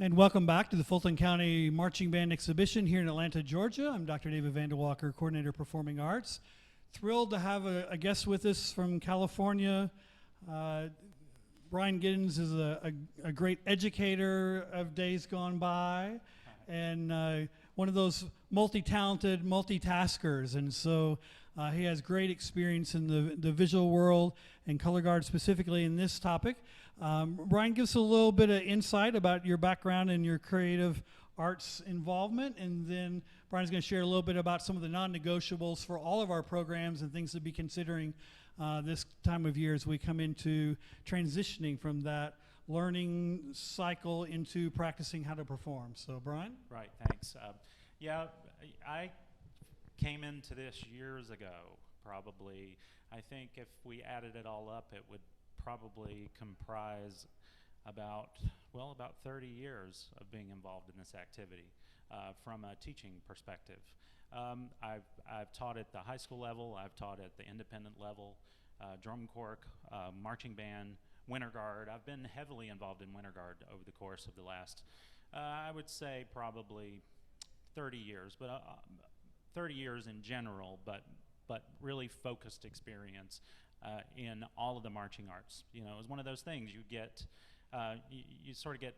And welcome back to the Fulton County Marching Band Exhibition here in Atlanta, Georgia. I'm Dr. David Vanderwalker, Coordinator of Performing Arts. Thrilled to have a guest with us from California. Brian Giddens is a great educator of days gone by and one of those multi-talented multitaskers. And so he has great experience in the visual world and color guard specifically in this topic. Brian, give us a little bit of insight about your background and your creative arts involvement, and then Brian's going to share a little bit about some of the non-negotiables for all of our programs and things to be considering this time of year as we come into transitioning from that learning cycle into practicing how to perform. So, Brian? Right, thanks. Yeah, I came into this years ago, probably. I think if we added it all up, it would probably comprise about 30 years of being involved in this activity from a teaching perspective. I've taught at the high school level, I've taught at the independent level, drum corps, marching band, winter guard. I've been heavily involved in winter guard over the course of the last, I would say probably 30 years, but 30 years in general, but really focused experience in all of the marching arts. You know, it was one of those things you get, you sort of get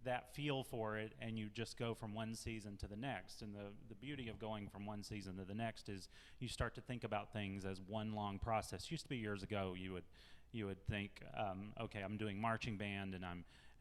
that feel for it, and you just go from one season to the next. And the beauty of going from one season to the next is you start to think about things as one long process. Used to be years ago, you would think, okay, I'm doing marching band,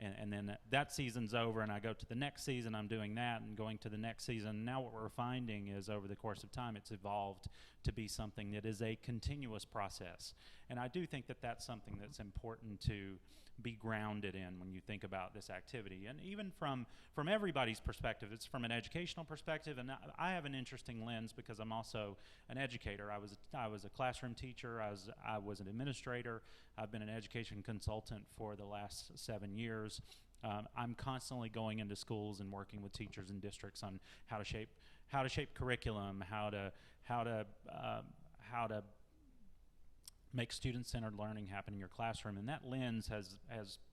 and then that season's over, and I go to the next season, I'm doing that, and going to the next season. Now what we're finding is over the course of time, it's evolved to be something that is a continuous process. And I do think that that's something that's important to be grounded in when you think about this activity. And even from everybody's perspective, it's from an educational perspective, and I have an interesting lens because I'm also an educator. I was a classroom teacher, I was an administrator, I've been an education consultant for the last 7 years. I'm constantly going into schools and working with teachers and districts on how to shape curriculum, how to make student-centered learning happen in your classroom. And that lens has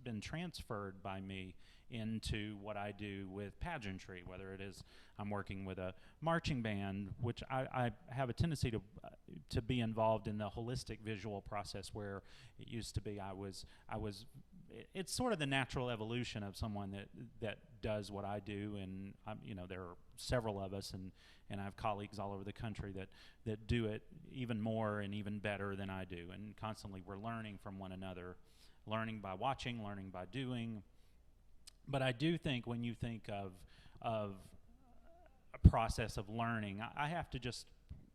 been transferred by me into what I do with pageantry, whether it is I'm working with a marching band, which I have a tendency to be involved in the holistic visual process, where it used to be it's sort of the natural evolution of someone that does what I do. And there are several of us, and I have colleagues all over the country that do it even more and even better than I do. And constantly we're learning from one another, learning by watching, learning by doing. But I do think when you think of a process of learning, I have to just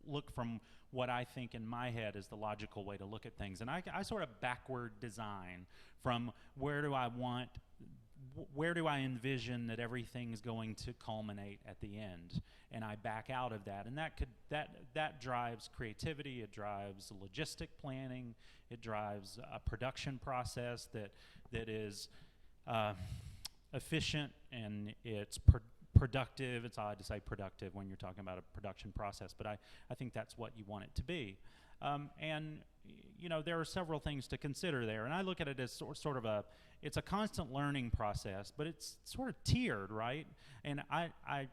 look from what I think in my head is the logical way to look at things. And I sort of backward design from where do I envision that everything's going to culminate at the end, and I back out of that. And that drives creativity, it drives logistic planning, it drives a production process that is efficient, and it's productive. It's odd to say productive when you're talking about a production process, but I think that's what you want it to be. And there are several things to consider there, and I look at it as sort of it's a constant learning process, but it's sort of tiered, right? And I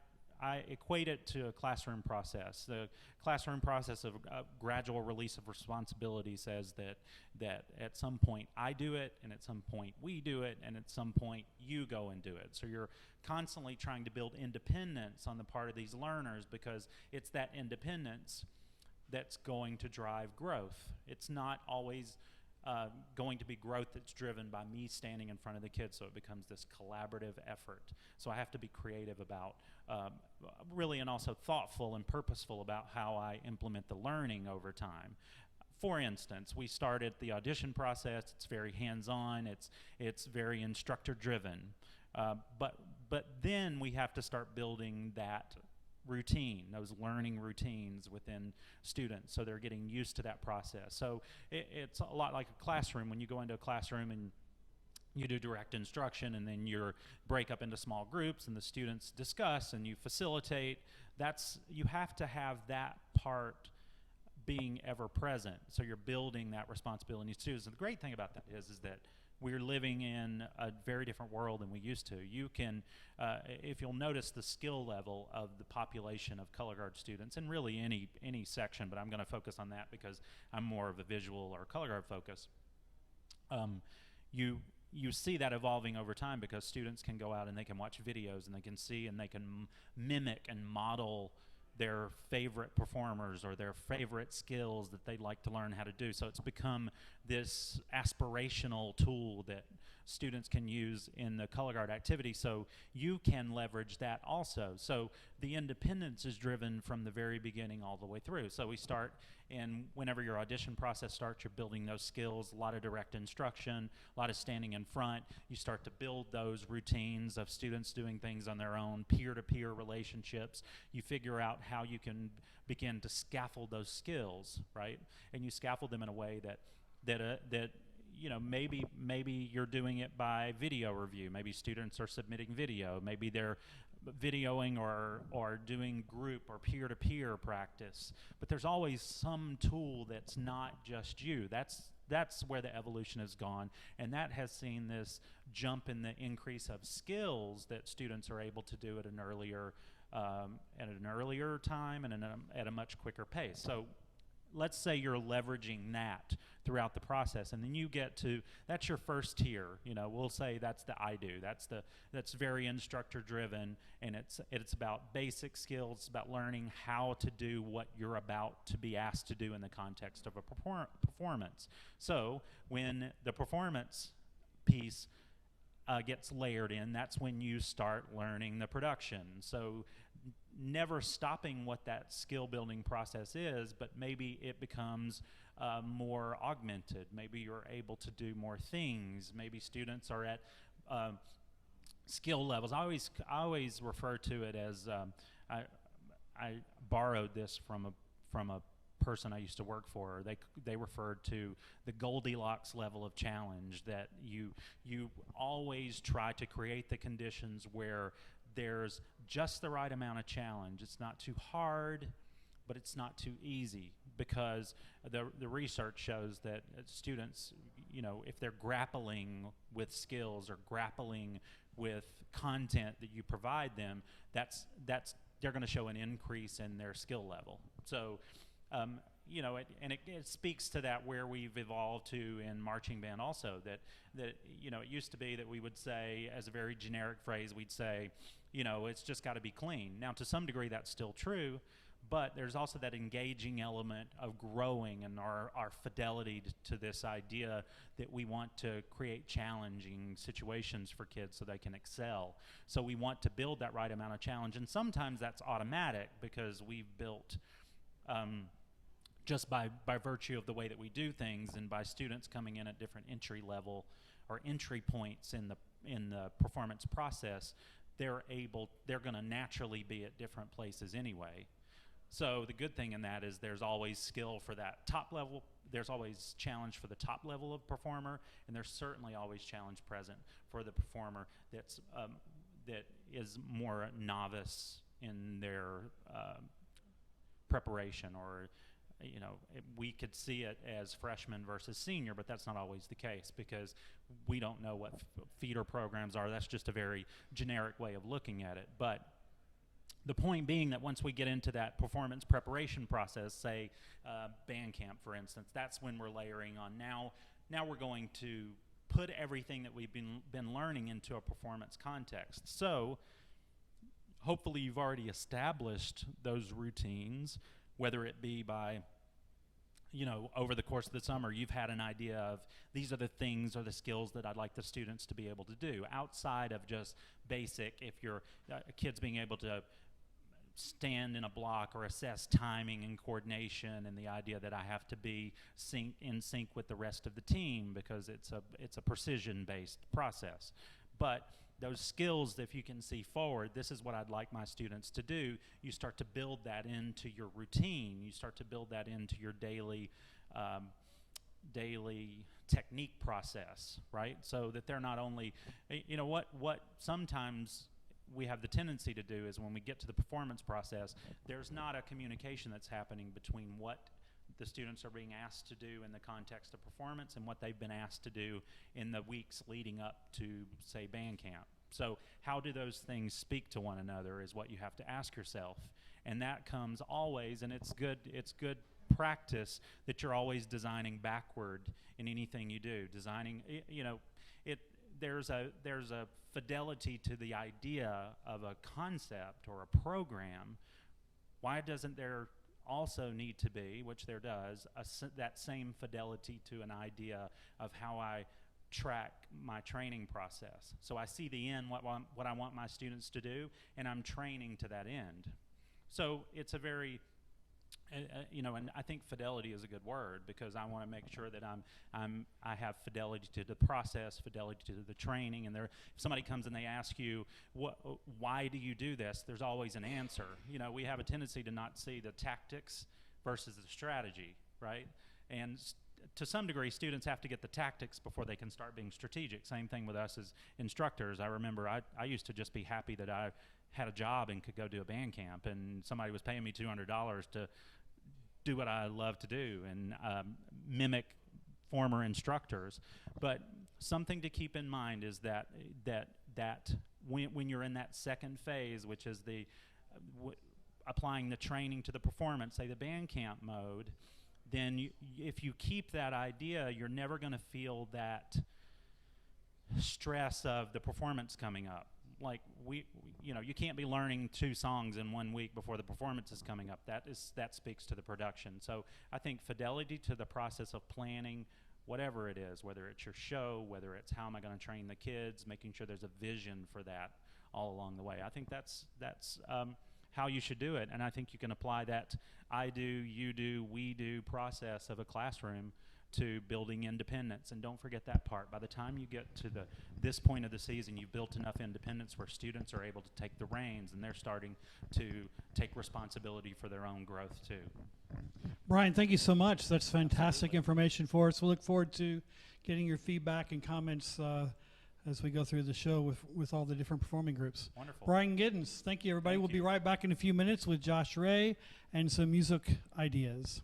equate it to a classroom process. The classroom process of gradual release of responsibility says that at some point I do it, and at some point we do it, and at some point you go and do it. So you're constantly trying to build independence on the part of these learners, because it's that independence that's going to drive growth. It's not always going to be growth that's driven by me standing in front of the kids, so it becomes this collaborative effort. So I have to be creative about really, and also thoughtful and purposeful about how I implement the learning over time. For instance, we started the audition process. It's very hands-on. It's very instructor-driven. But then we have to start building that routine, those learning routines within students, so they're getting used to that process. So it's a lot like a classroom. When you go into a classroom and you do direct instruction, and then you break up into small groups, and the students discuss, and you facilitate. You have to have that part being ever present. So you're building that responsibility in students. And the great thing about that is that we're living in a very different world than we used to. You can, if you'll notice the skill level of the population of color guard students, and really any section, but I'm going to focus on that because I'm more of a visual or color guard focus. You see that evolving over time because students can go out and they can watch videos and they can see and they can mimic and model their favorite performers or their favorite skills that they'd like to learn how to do. So it's become this aspirational tool that students can use in the color guard activity, so you can leverage that also. So the independence is driven from the very beginning all the way through. So we start, and whenever your audition process starts, you're building those skills, a lot of direct instruction, a lot of standing in front. You start to build those routines of students doing things on their own, peer-to-peer relationships. You figure out how you can begin to scaffold those skills, right? And you scaffold them in a way that you know, maybe you're doing it by video review. Maybe students are submitting video. Maybe they're videoing or doing group or peer-to-peer practice. But there's always some tool that's not just you. That's where the evolution has gone, and that has seen this jump in the increase of skills that students are able to do at an earlier time and at a much quicker pace. So let's say you're leveraging that throughout the process, and then you get to, that's your first tier. You know, we'll say that's the I do. That's very instructor driven, and it's about basic skills. It's about learning how to do what you're about to be asked to do in the context of a performance. So when the performance piece gets layered in, that's when you start learning the production. So never stopping what that skill building process is, but maybe it becomes more augmented. Maybe you're able to do more things. Maybe students are at skill levels. I always refer to it as I borrowed this from a person I used to work for. They referred to the Goldilocks level of challenge, that you always try to create the conditions where there's just the right amount of challenge. It's not too hard, but it's not too easy, because the research shows that students, you know, if they're grappling with skills or grappling with content that you provide them, that's they're going to show an increase in their skill level. So you know, it speaks to that where we've evolved to in marching band also, that you know, it used to be that we would say, as a very generic phrase, we'd say, you know, it's just got to be clean. Now, to some degree, that's still true, but there's also that engaging element of growing and our fidelity to this idea that we want to create challenging situations for kids so they can excel. So we want to build that right amount of challenge, and sometimes that's automatic because we've built just by virtue of the way that we do things, and by students coming in at different entry level or entry points in the performance process, they're going to naturally be at different places anyway. So the good thing in that is there's always skill for that top level. There's always challenge for the top level of performer, and there's certainly always challenge present for the performer that is more novice in their preparation, or, you know, we could see it as freshman versus senior, but that's not always the case because we don't know what feeder programs are. That's just a very generic way of looking at it. But the point being that once we get into that performance preparation process, say band camp, for instance, that's when we're layering on. Now we're going to put everything that we've been learning into a performance context. So hopefully you've already established those routines, whether it be by, you know, over the course of the summer, you've had an idea of these are the things or the skills that I'd like the students to be able to do outside of just basic, if you're kids being able to stand in a block or assess timing and coordination, and the idea that I have to be in sync with the rest of the team because it's a precision-based process. But those skills, if you can see forward, this is what I'd like my students to do, you start to build that into your routine. You start to build that into your daily technique process, right? So that they're not only, you know, what sometimes we have the tendency to do is when we get to the performance process, there's not a communication that's happening between what the students are being asked to do in the context of performance and what they've been asked to do in the weeks leading up to, say, band camp. So how do those things speak to one another is what you have to ask yourself. And that comes always, and it's good practice that you're always designing backward in anything you do. Designing, there's a fidelity to the idea of a concept or a program. Why doesn't there also need to be, which there does, that same fidelity to an idea of how I track my training process? So I see the end, what I want my students to do, and I'm training to that end. So it's a very, and I think fidelity is a good word, because I want to make sure that I have fidelity to the process, fidelity to the training. And if somebody comes and they ask you, why do you do this? There's always an answer. We have a tendency to not see the tactics versus the strategy, right? And to some degree, students have to get the tactics before they can start being strategic. Same thing with us as instructors. I remember I used to just be happy that I had a job and could go do a band camp, and somebody was paying me $200 to do what I love to do and mimic former instructors. But something to keep in mind is that when you're in that second phase, which is the applying the training to the performance, say the band camp mode, then if you keep that idea, you're never going to feel that stress of the performance coming up. Like you can't be learning 2 songs in 1 week before the performance is coming up. That speaks to the production. So I think fidelity to the process of planning, whatever it is, whether it's your show, whether it's how am I going to train the kids, making sure there's a vision for that all along the way. I think that's how you should do it, and I think you can apply that I do, you do, we do process of a classroom to building independence. And don't forget that part. By the time you get to this point of the season, you've built enough independence where students are able to take the reins and they're starting to take responsibility for their own growth too. Brian, thank you so much. That's fantastic information for us. We'll look forward to getting your feedback and comments as we go through the show with all the different performing groups. Wonderful. Brian Giddens, thank you, everybody. We'll be right back in a few minutes with Josh Ray and some music ideas.